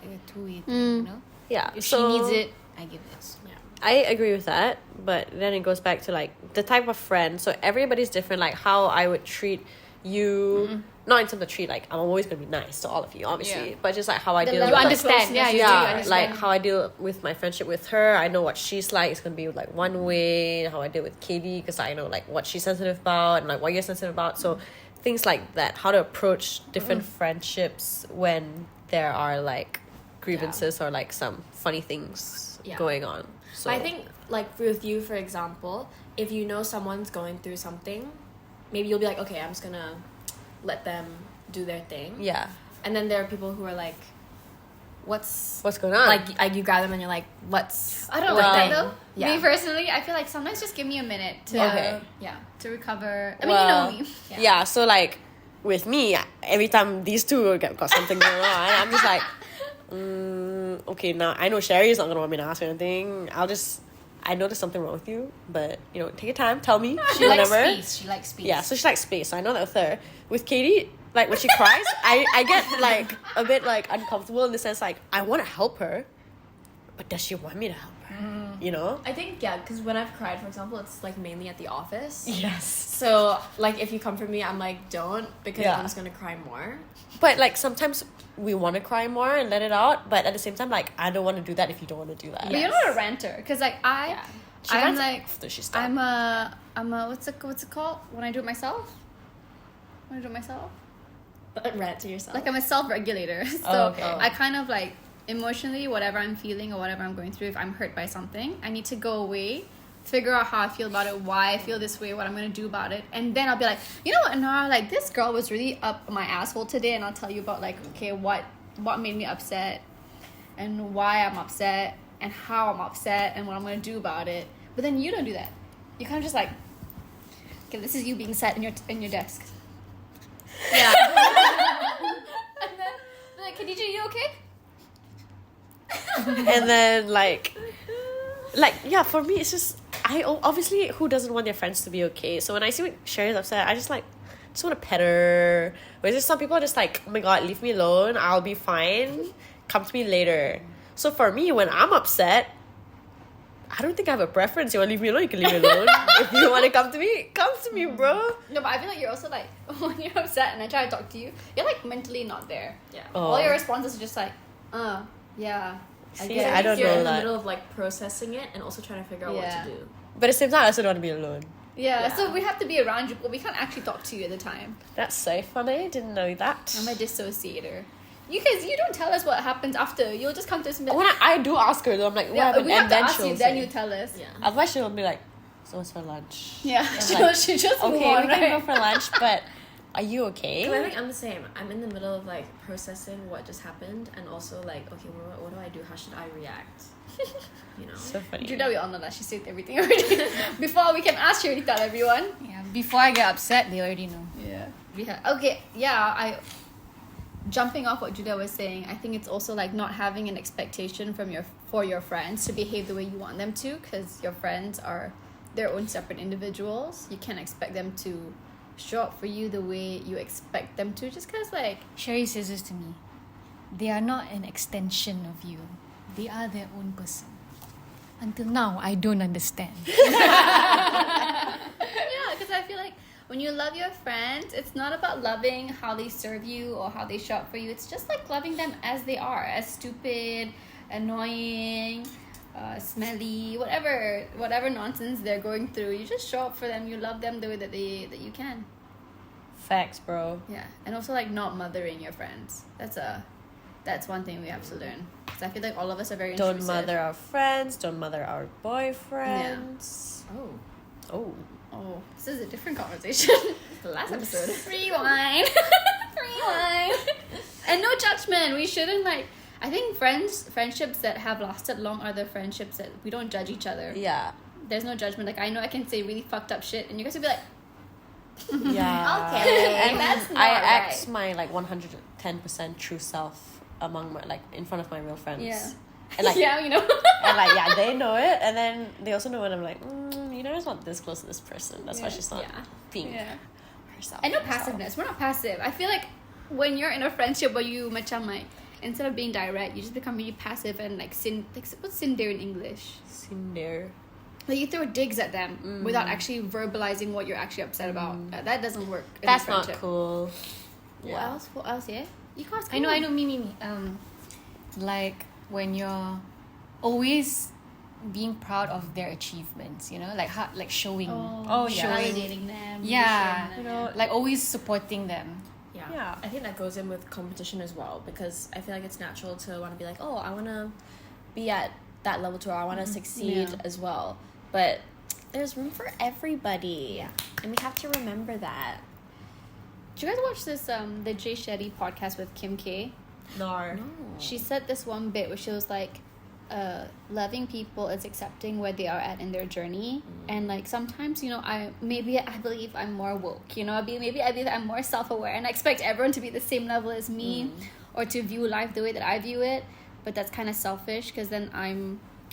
like a two-way thing. Yeah. If so she needs it, I give it. I agree with that, but then it goes back to like the type of friend. So everybody's different. Like how I would treat you not in terms of treat, like I'm always gonna be nice to all of you, obviously, Yeah. but just like how I The deal level with You of like, understand, yeah, closeness, you do yeah, understand. like how I deal with my friendship with her. I know what she's like. It's gonna be like one way. How I deal with Katie, because I know like what she's sensitive about and like what you're sensitive about. So things like that. How to approach different friendships when there are like grievances or like some funny things Yeah. going on. So I think, like, with you, for example, if you know someone's going through something, maybe you'll be like, okay, I'm just gonna let them do their thing. yeah, And then there are people who are like, what's what's going on? like you grab them and you're like, what's I don't Well, like that though. yeah. Me personally, I feel like sometimes just give me a minute to Okay. yeah. to recover. I mean, Well, you know me. yeah. So like with me, every time these two got something going on, I'm just like, okay, now I know Sherry's not gonna want me to ask her anything. I know there's something wrong with you, but you know, take your time, tell me. She likes whenever. space. She likes space. Yeah, so she likes space. So I know that with her. With Katie, like when she cries, I get like a bit like uncomfortable in the sense like I want to help her, but does she want me to help her? You know? I think, yeah, because when I've cried, for example, it's like mainly at the office. Yes. So, like, if you comfort me, I'm like, don't, because Yeah. I'm just gonna cry more. But like sometimes we want to cry more and let it out, but at the same time, like I don't want to do that if you don't want to do that. But you're not a ranter, because like Yeah. She I'm rants like after she stops. I'm a what's it called when I do it myself? When I do it myself, But rant to yourself. like I'm a self-regulator. So Oh, okay. I kind of like emotionally, whatever I'm feeling or whatever I'm going through, if I'm hurt by something, I need to go away, figure out how I feel about it, why I feel this way, what I'm gonna do about it, and then I'll be like, you know what, Nara, like this girl was really up my asshole today, and I'll tell you about like, okay, what made me upset, and why I'm upset, and how I'm upset, and what I'm gonna do about it. But then you don't do that. You kind of just like, okay, this is you being sat in your desk. yeah. And then like, Khadija, you okay? And then like yeah, for me it's just obviously who doesn't want their friends to be okay. So when I see when Sherry's upset, I just want to pet her. Whereas just some people are just like, oh my god, leave me alone, I'll be fine, come to me later. So for me, when I'm upset, I don't think I have a preference. You want to leave me alone, you can leave me alone. If you want to come to me, bro. No, but I feel like you're also like, when you're upset and I try to talk to you, you're like mentally not there. Yeah. All your responses are just like, yeah. See, get it. I don't You're know in the that. middle of like processing it and also trying to figure out Yeah. what to do. But at the same time, I also don't want to be alone. Yeah, Yeah. so we have to be around you, but we can't actually talk to you at the time. That's so funny. Didn't know that. I'm a dissociator. You don't tell us what happens after. You'll just come to us and be When like, I do ask her though, I'm like, what yeah, happened? we have And to then ask she'll you, then say. you tell us. Yeah. Otherwise, she'll be like, so what's for lunch? Yeah, like, she just move Okay, on, we can right? go for lunch, but are you okay? 'Cause I think I'm the same. I'm in the middle of like processing what just happened and also like, okay, what do I do? How should I react? You know? So funny. Judah, we all know that she said everything already. Before we can ask, she already tell everyone. Yeah, before I get upset, they already know. Yeah. Okay. Yeah. Jumping off what Judah was saying, I think it's also like not having an expectation for your friends to behave the way you want them to, because your friends are their own separate individuals. You can't expect them to show up for you the way you expect them to, just because like Sherry says this to me. They are not an extension of you. They are their own person. Until now, I don't understand. yeah, because I feel like when you love your friends, it's not about loving how they serve you or how they show up for you. It's just like loving them as they are, as stupid, annoying, smelly, whatever nonsense they're going through. You just show up for them. You love them the way that you can. Facts, bro. Yeah, and also like not mothering your friends. That's one thing we have to learn. Because I feel like all of us are very Don't intrusive. mother our friends. Don't mother our boyfriends. Oh. Oh, this is a different conversation. The last episode. Rewind. Rewind. And no judgment. We shouldn't like. I think friendships that have lasted long are the friendships that we don't judge each other. Yeah. There's no judgment. Like I know I can say really fucked up shit, and you guys will be like, Yeah. okay, And that's not I right. act my like 110% true self among my like in front of my real friends. Yeah. And like yeah, you know. and like yeah, they know it, and then they also know when I'm like, you know, it's not this close to this person. That's why Yeah. she's not Yeah. being Yeah. herself. And no herself. passiveness. We're not passive. I feel like when you're in a friendship where you macam like instead of being direct, you just become really passive and like what's cinder in English? Cinder. Like you throw digs at them without actually verbalizing what you're actually upset about. That doesn't work. In a That's not friendship. cool. What else? What else? Yeah. You guys. I know. Me. Like when you're always being proud of their achievements, you know, like like showing, Validating them. yeah, You know, like always supporting them. Yeah. Yeah. I think that goes in with competition as well, because I feel like it's natural to want to be like, oh, I want to be at that level too, or I want to succeed as well. But there's room for everybody. Yeah. And we have to remember that. Did you guys watch this the Jay Shetty podcast with Kim K? No. She said this one bit where she was like, loving people is accepting where they are at in their journey, and like sometimes, you know, I believe I'm more woke, you know, maybe I believe I'm more self-aware, and I expect everyone to be the same level as me, or to view life the way that I view it, but that's kind of selfish, because then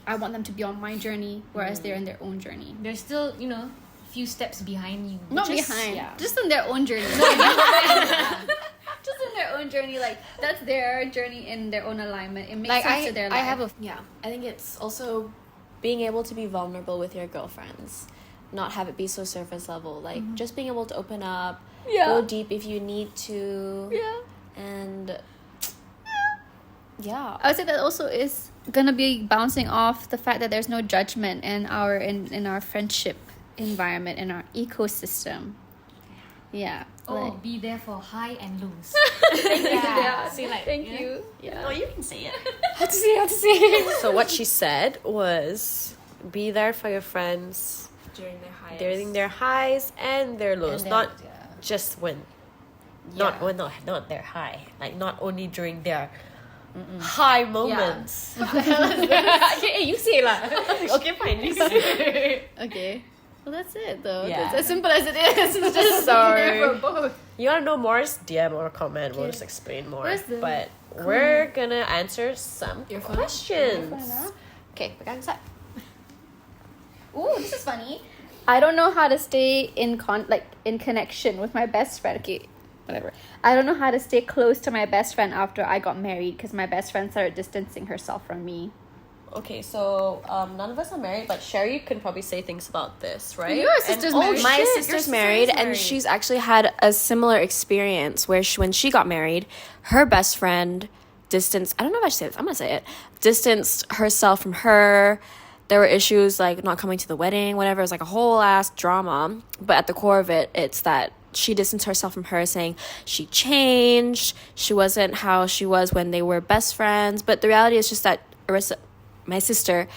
I want them to be on my journey, whereas they're in their own journey. They're still, you know, a few steps behind you. Not Just- behind, yeah. just in their own journey. Just in their own journey, like that's their journey in their own alignment. It makes Like sense to their life. I have a Yeah. I think it's also being able to be vulnerable with your girlfriends, not have it be so surface level. Like just being able to open up, go deep if you need to. Yeah. And yeah. I would say that also is gonna be bouncing off the fact that there's no judgment in our friendship environment, in our ecosystem. Yeah. oh, be there for high and lows. Yeah. See, like, Thank yeah. you. Oh, you can say it. How to say? So what she said was, be there for your friends During their highest. during their highs and their lows, And then, not yeah. just when. Not their high. Like not only during their high moments. Okay, you say lah. Okay, fine. You say. Okay. Well, that's it though. Yeah. It's as simple as it is. It's just Sorry. there for both. You wanna know more? Just DM or comment. We'll just explain more. Where's the But we're gonna answer some Your phone? questions. Okay, we're gonna start. Ooh, this is funny. I don't know how to stay in connection with my best friend. Okay, whatever. I don't know how to stay close to my best friend after I got married, because my best friend started distancing herself from me. Okay, so none of us are married, but Sherry can probably say things about this, right? Your sister's And- married. My shit, your sister's sister married, is and she's actually had a similar experience where when she got married, her best friend distanced, I don't know if I should say this, I'm gonna say it, distanced herself from her. There were issues like not coming to the wedding, whatever. It was like a whole ass drama. But at the core of it, it's that she distanced herself from her, saying she changed. She wasn't how she was when they were best friends. But the reality is just that Arissa, my sister,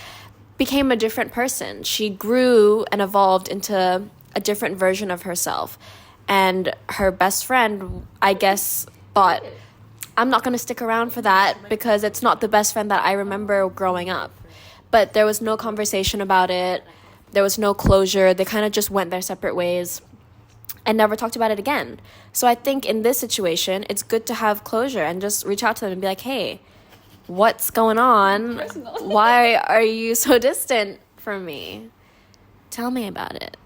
became a different person. She grew and evolved into a different version of herself. And her best friend, I guess, thought, I'm not going to stick around for that because it's not the best friend that I remember growing up. But there was no conversation about it. There was no closure. They kind of just went their separate ways and never talked about it again. So I think in this situation, it's good to have closure and just reach out to them and be like, hey, what's going on? Why are you so distant from me? Tell me about it.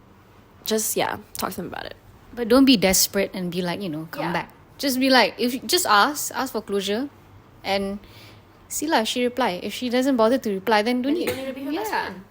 Just, yeah, talk to them about it. But don't be desperate and be like, you know, come Yeah. back. Just be like, just ask for closure, and see lah. She reply. If she doesn't bother to reply, then don't You you? don't need to be her best Yeah. friend.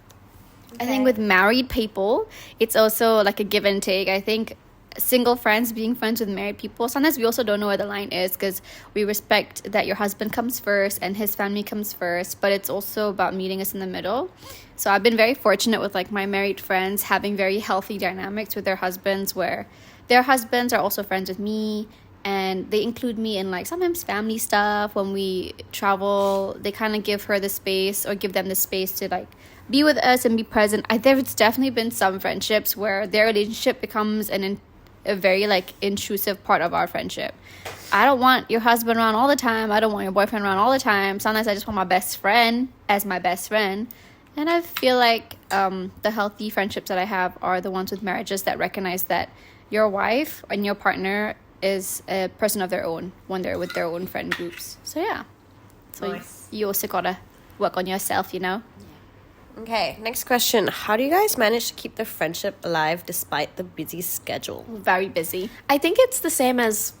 I think with married people, it's also like a give and take. I think single friends being friends with married people, sometimes we also don't know where the line is, because we respect that your husband comes first and his family comes first, but it's also about meeting us in the middle. So I've been very fortunate with like my married friends having very healthy dynamics with their husbands, where their husbands are also friends with me, and they include me in like sometimes family stuff. When we travel, they kind of give her the space, or give them the space to like be with us and be present. There's definitely been some friendships where their relationship becomes a very like intrusive part of our friendship. I don't want your husband around all the time. I don't want your boyfriend around all the time. Sometimes I just want my best friend as my best friend. And I feel like the healthy friendships that I have are the ones with marriages that recognize that your wife and your partner is a person of their own when they're with their own friend groups. So yeah. So Nice. you also gotta work on yourself, you know? Okay, next question. How do you guys manage to keep the friendship alive despite the busy schedule? Very busy. I think it's the same as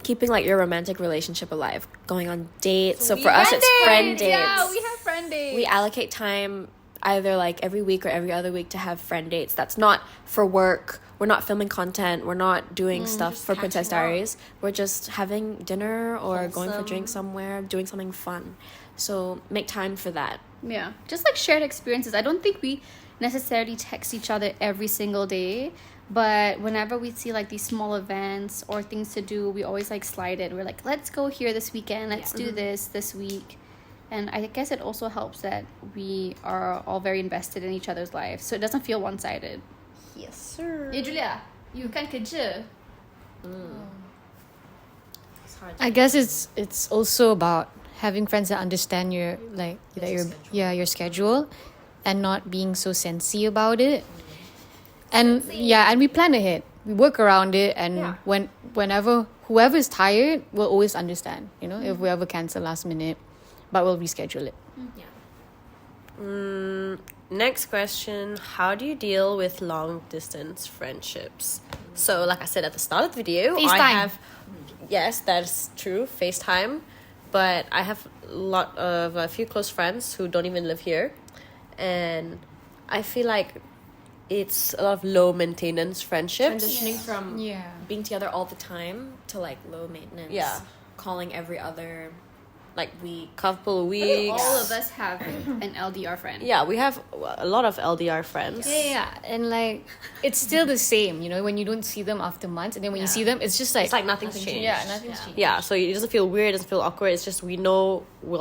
keeping like your romantic relationship alive, going on dates. So for us, it's friend dates. Yeah, we have friend dates. We allocate time either like every week or every other week to have friend dates. That's not for work we're not filming content, we're not doing stuff Just for Princess catching up. Diaries. We're just having dinner or going for Wholesome. drinks somewhere, doing something fun. So make time for that. Yeah, just like shared experiences. I don't think we necessarily text each other every single day, but whenever we see like these small events or things to do, we always like slide it. We're like, let's go here this weekend, let's do this week. And I guess it also helps that we are all very invested in each other's lives, so it doesn't feel one-sided. Yes, sir. Yeah, Julia, you can kerja. It's hard. I guess it's also about having friends that understand your your schedule and not being so sensy about it. And and we plan ahead. We work around it, and whenever whoever is tired will always understand, if we ever cancel last minute, but we'll reschedule it. Next question, how do you deal with long distance friendships? So like I said at the start of the video, I FaceTime. have, yes, that's true, FaceTime, but I have a few close friends who don't even live here, and I feel like it's a lot of low maintenance friendships. Transitioning from Yeah. being together all the time to like low maintenance. Yeah. Calling every other Like couple weeks. All of us have an LDR friend. Yeah, we have a lot of LDR friends. Yeah, and like it's still the same, when you don't see them after months, and then when you see them, it's just like It's like nothing's changed. yeah, nothing's changed. Yeah, so it doesn't feel weird, it doesn't feel awkward. It's just we know we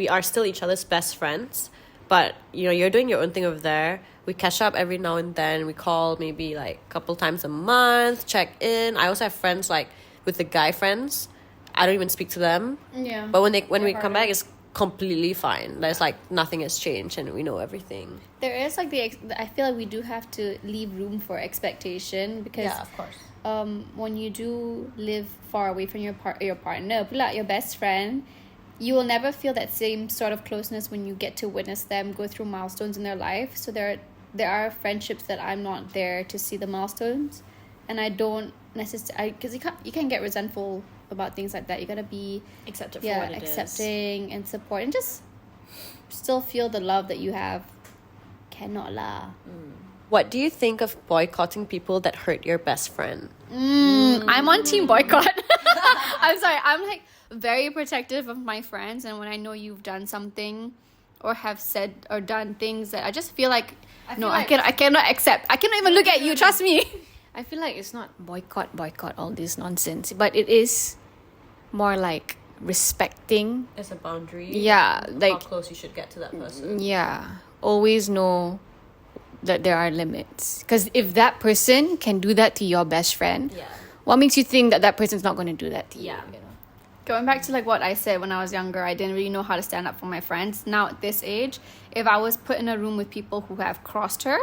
are still each other's best friends. But you're doing your own thing over there. We catch up every now and then. We call maybe like a couple times a month, check in. I also have friends like with the guy friends. I don't even speak to them. Yeah. But when we come back, it's completely fine. There's like nothing has changed and we know everything. There is like I feel like we do have to leave room for expectation, because Yeah, of course. when you do live far away from your partner, pula your best friend, you will never feel that same sort of closeness when you get to witness them go through milestones in their life. So there are friendships that I'm not there to see the milestones, and I don't necessarily, because you can't get resentful about things like that. You gotta be accept it for what it is. accepting and support, and just still feel the love that you have. Cannot lah. What do you think of boycotting people that hurt your best friend? I'm on team boycott. I'm sorry. I'm like very protective of my friends, and when I know you've done something or have said or done things that I just feel like I cannot accept. I cannot even look at you. Trust me. I feel like it's not boycott all this nonsense, but it is more like respecting. It's a boundary. Yeah, How like close you should get to that person. yeah, always know that there are limits. Because if that person can do that to your best friend, what makes you think that that person's not going to do that to you? Going back to like what I said when I was younger, I didn't really know how to stand up for my friends. Now at this age, if I was put in a room with people who have crossed her,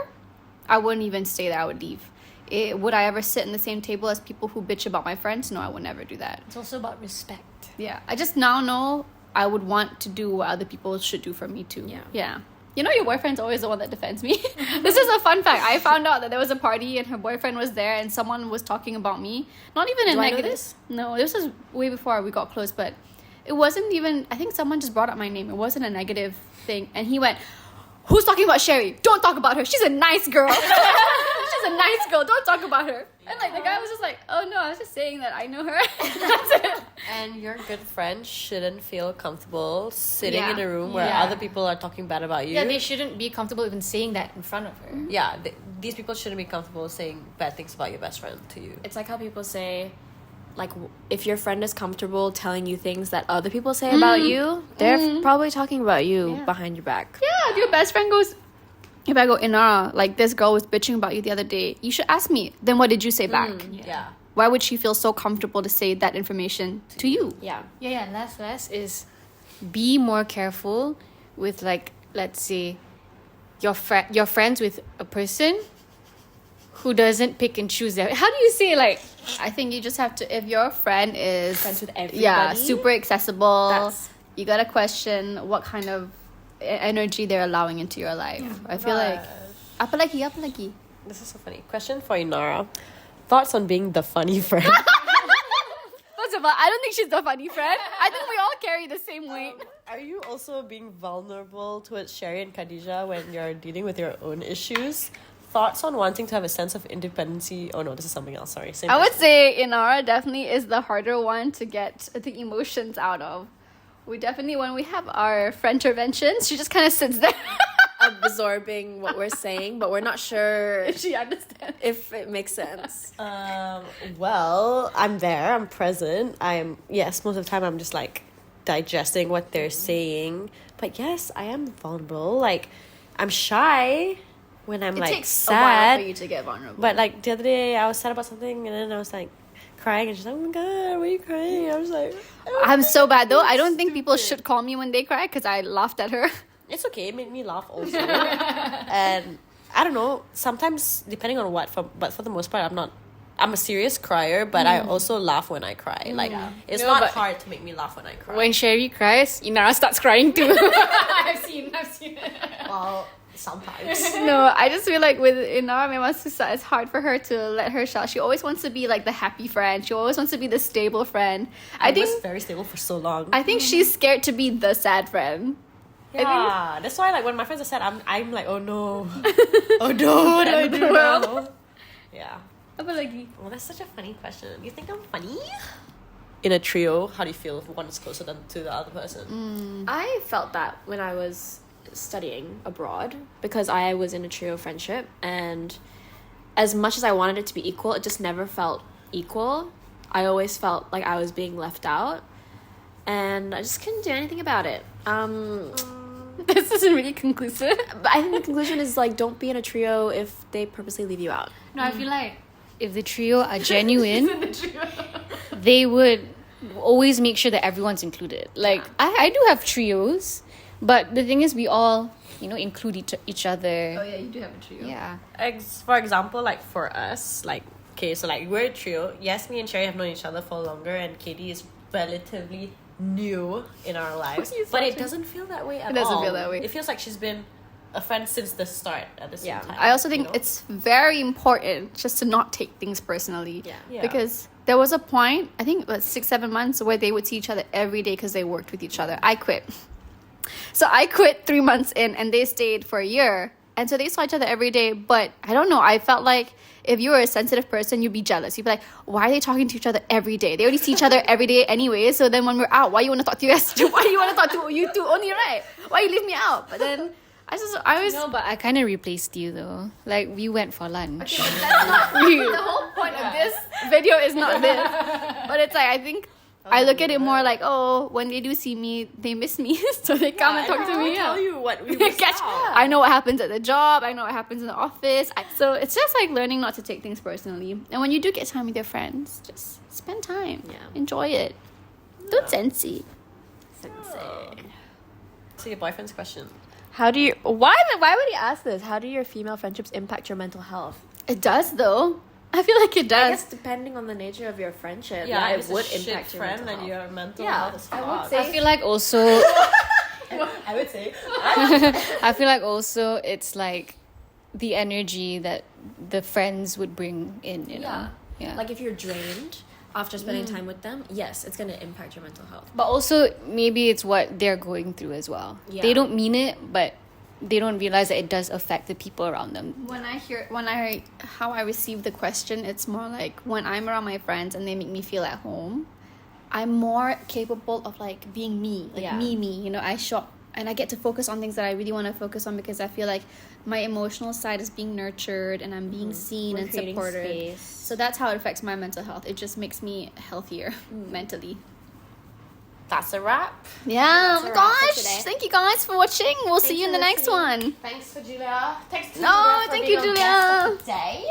I wouldn't even stay there. I would leave. Would I ever sit in the same table as people who bitch about my friends? No, I would never do that. It's also about respect. Yeah, I just now know I would want to do what other people should do for me too. Yeah. Your boyfriend's always the one that defends me. This is a fun fact. I found out that there was a party and her boyfriend was there, and someone was talking about me. Not even in Do I know negative. this? No, this was way before we got close, but it wasn't even. I think someone just brought up my name. It wasn't a negative thing, and he went, "Who's talking about Sherry? Don't talk about her. She's a nice girl. She's a nice girl. Don't talk about her." And like the guy was just like, "Oh no, I was just saying that I know her." That's it. And your good friend shouldn't feel comfortable sitting Yeah. in a room where Yeah. other people are talking bad about you. Yeah, they shouldn't be comfortable even saying that in front of her. Yeah, these people shouldn't be comfortable saying bad things about your best friend to you. It's like how people say, like, if your friend is comfortable telling you things that other people say about you, they're probably talking about you behind your back. Yeah, if your best friend goes, if I go, Inara, like this girl was bitching about you the other day, you should ask me. Then what did you say back? Yeah. Why would she feel so comfortable to say that information to you? Yeah. Yeah, last is be more careful with, like, let's say you're friends with a person who doesn't pick and choose their, how do you say, like, I think you just have to, if your friend is Friends with everybody. yeah, super accessible, That's- you gotta question what kind of energy they're allowing into your life. I feel like apa lagi. This is so funny. Question for Inara. Thoughts on being the funny friend? First of all, I don't think she's the funny friend. I think we all carry the same weight. Are you also being vulnerable towards Sherry and Khadija when you're dealing with your own issues? thoughts on wanting to have a sense of independency? Oh no, this is something else. Sorry. Same I would question. say Inara definitely is the harder one to get the emotions out of. We definitely, when we have our friend interventions, she just kind of sits there. Absorbing what we're saying, but we're not sure She understands. if it makes sense. Well, I'm there. I'm present. Yes, most of the time I'm just like digesting what they're saying. But yes, I am vulnerable. Like, I'm shy when I'm It like takes a while sad. for you to get vulnerable. But like the other day, I was sad about something, and then I was like crying, and she's like, "Oh my god, why are you crying?" I was like, I'm so bad though. I don't think people should call me when they cry because I laughed at her. "It's okay." It made me laugh also, and I don't know. Sometimes depending on what, but for the most part, I'm a serious crier, but I also laugh when I cry. Like it's No, not but- hard to make me laugh when I cry. When Sherry cries, Inara starts crying too. I've seen. Well, sometimes. No, I just feel like with Inara Memasusa, it's hard for her to let her shout. She always wants to be like the happy friend. She always wants to be the stable friend. I was very stable for so long. I think she's scared to be the sad friend. Yeah, that's why like when my friends are sad, I'm like, oh no, oh no, what do I do now? Yeah. Well, that's such a funny question. Do you think I'm funny? In a trio, how do you feel if one is closer than to the other person? I felt that when I was studying abroad because I was in a trio friendship, and as much as I wanted it to be equal, it just never felt equal. I always felt like I was being left out, and I just couldn't do anything about it. This isn't really conclusive. But I think the conclusion is like, don't be in a trio if they purposely leave you out. No, I feel like if the trio are genuine, they would always make sure that everyone's included. Like I do have trios, but the thing is, we all include each other. Oh yeah, you do have a trio. Yeah. For example, like for us, like okay, so like we're a trio. Yes, me and Cherry have known each other for longer, and Katie is relatively new in our lives, but it doesn't feel that way at all. It doesn't feel that way. It feels like she's been a friend since the start at the same time. I also think you know? it's very important just to not take things personally. Yeah. Because there was a point, I think it was 6-7 months, where they would see each other every day because they worked with each other. I quit. So I quit 3 months in, and they stayed for a year. And so they saw each other every day. But I don't know, I felt like if you were a sensitive person, you'd be jealous. You'd be like, why are they talking to each other every day? They already see each other every day anyway. So then when we're out, why you want to talk to us? Why do you want to talk to you two only, right? Why you leave me out? But then I was No, but I kind of replaced you though. Like we went for lunch. that's not the whole point of this video is not this. But it's like I think I look at it more like, oh, when they do see me, they miss me, so they come and talk to me. Tell you what we missed Catch. out. I know what happens at the job. I know what happens in the office. So it's just like learning not to take things personally. And when you do get time with your friends, just spend time. Yeah. Enjoy it. Don't sensey. So your boyfriend's question. Why would you ask this? How do your female friendships impact your mental health? It does though. I feel like it I does. guess depending on the nature of your friendship, Yeah, it if would it's a shit impact your friend mental and health. your mental Yeah, health is I would fucked. say- I feel like also I would say. I feel like also it's like the energy that the friends would bring in, you know. Yeah. Like if you're drained after spending time with them, yes, it's gonna impact your mental health. But also maybe it's what they're going through as well. Yeah. They don't mean it, but they don't realize that it does affect the people around them. How I receive the question, it's more like when I'm around my friends and they make me feel at home, I'm more capable of like being me, like Yeah. me. You know, I shop and I get to focus on things that I really want to focus on because I feel like my emotional side is being nurtured and I'm being seen We're and creating supported. space. So that's how it affects my mental health. It just makes me healthier mentally. That's a wrap. Yeah, That's oh my a wrap for gosh. today. Thank you guys for watching. We'll see you in the next one. Thanks for Julia. Thanks to No, Julia for thank being you, our Julia. guest of the day.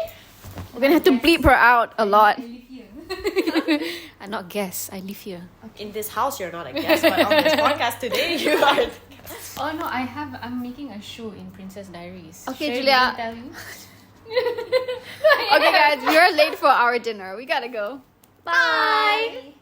We're gonna have to bleep her out a lot. I not guess. I live here. In this house, you're not a guest, but on this podcast today, you are. Oh no, I'm making a show in Princess Diaries. Okay, Should I Julia. tell you? Okay, guys, we are late for our dinner. We gotta go. Bye.